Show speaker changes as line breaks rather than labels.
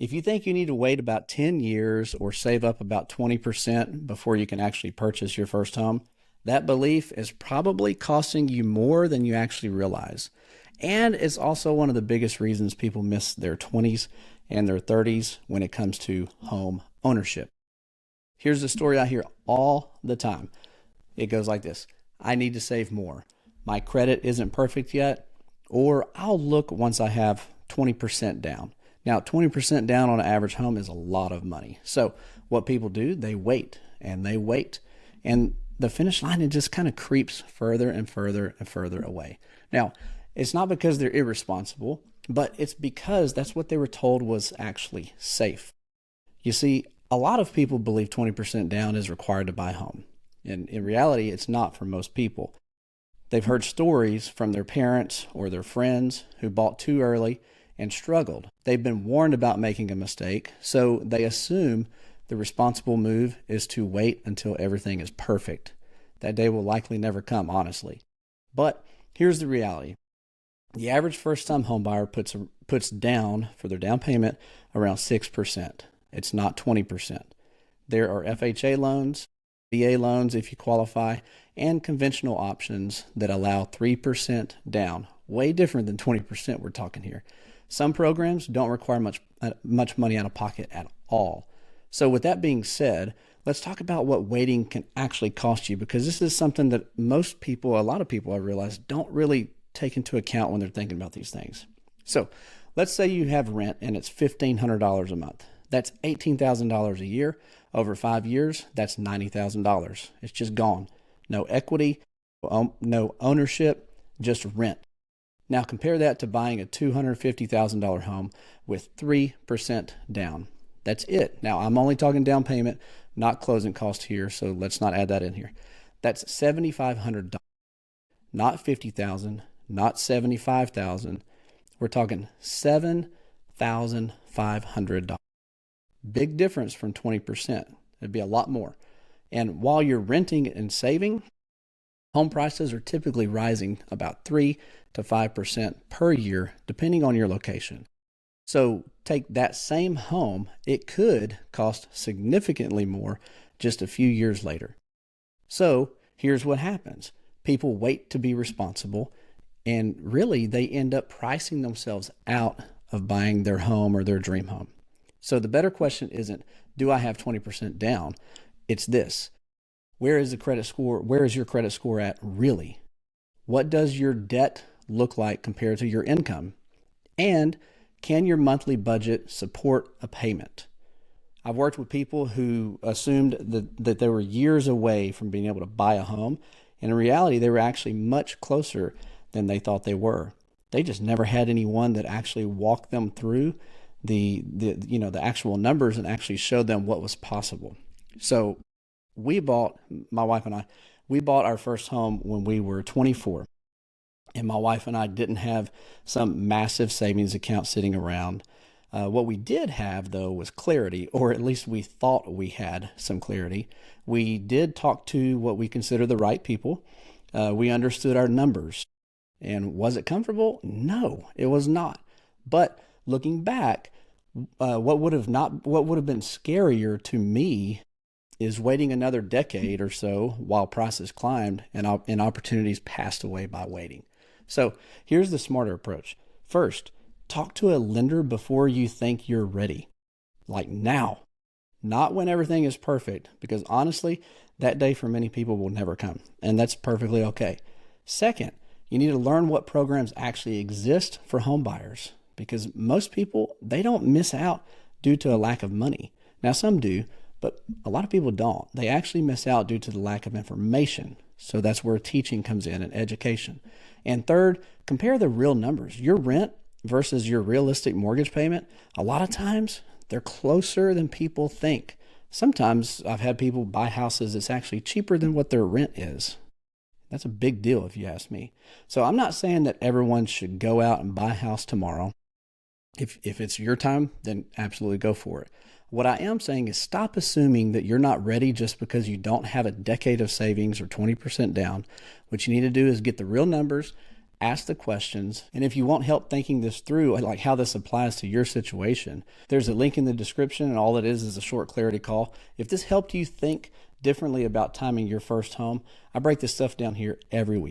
If you think you need to wait about 10 years or save up about 20% before you can actually purchase your first home, that belief is probably costing you more than you actually realize. And it's also one of the biggest reasons people miss their 20s and their 30s when it comes to home ownership. Here's the story I hear all the time. It goes like this: I need to save more. My credit isn't perfect yet, or I'll look once I have 20% down. Now, 20% down on an average home is a lot of money. So what people do, they wait and they wait. And the finish line, it just kind of creeps further and further and further away. Now, it's not because they're irresponsible, but it's because that's what they were told was actually safe. You see, a lot of people believe 20% down is required to buy a home. And in reality, it's not for most people. They've heard stories from their parents or their friends who bought too early and struggled. They've been warned about making a mistake, so they assume the responsible move is to wait until everything is perfect. That day will likely never come, honestly. But here's the reality. The average first-time homebuyer puts down for their down payment around 6%. It's not 20%. There are FHA loans, VA loans if you qualify, and conventional options that allow 3% down. Way different than 20% we're talking here. Some programs don't require much money out of pocket at all. So with that being said, let's talk about what waiting can actually cost you, because this is something that most people, a lot of people I realize, don't really take into account when they're thinking about these things. So let's say you have rent and it's $1,500 a month. That's $18,000 a year. Over 5 years, that's $90,000. It's just gone. No equity, no ownership, just rent. Now compare that to buying a $250,000 home with 3% down. That's it. Now I'm only talking down payment, not closing cost here, so let's not add that in here. That's $7,500, not $50,000, not $75,000. We're talking $7,500. Big difference from 20%. It'd be a lot more. And while you're renting and saving, home prices are typically rising about 3 to 5% per year, depending on your location. So take that same home, it could cost significantly more just a few years later. So here's what happens. People wait to be responsible, and really they end up pricing themselves out of buying their home or their dream home. So the better question isn't, do I have 20% down? It's this: where is the credit score? Where is your credit score at really? What does your debt look like compared to your income? And can your monthly budget support a payment? I've worked with people who assumed that they were years away from being able to buy a home. And in reality, they were actually much closer than they thought they were. They just never had anyone that actually walked them through the actual numbers and actually showed them what was possible. So my wife and I, we bought our first home when we were 24. And my wife and I didn't have some massive savings account sitting around. What we did have, though, was clarity, or at least we thought we had some clarity. We did talk to what we consider the right people. We understood our numbers. And was it comfortable? No, it was not. But looking back, what would have been scarier to me is waiting another decade or so while prices climbed and opportunities passed away by waiting. So here's the smarter approach. First, talk to a lender before you think you're ready. Like now, not when everything is perfect, because honestly, that day for many people will never come, and that's perfectly okay. Second, you need to learn what programs actually exist for home buyers, because most people, they don't miss out due to a lack of money. Now some do, but a lot of people don't. They actually miss out due to the lack of information. So that's where teaching comes in and education. And third, compare the real numbers. Your rent versus your realistic mortgage payment, a lot of times they're closer than people think. Sometimes I've had people buy houses that's actually cheaper than what their rent is. That's a big deal if you ask me. So I'm not saying that everyone should go out and buy a house tomorrow. If it's your time, then absolutely go for it. What I am saying is stop assuming that you're not ready just because you don't have a decade of savings or 20% down. What you need to do is get the real numbers ask the questions. And if you want help thinking this through, like how this applies to your situation, there's a link in the description, and all it is a short clarity call. If this helped you think differently about timing your first home, I break this stuff down here every week.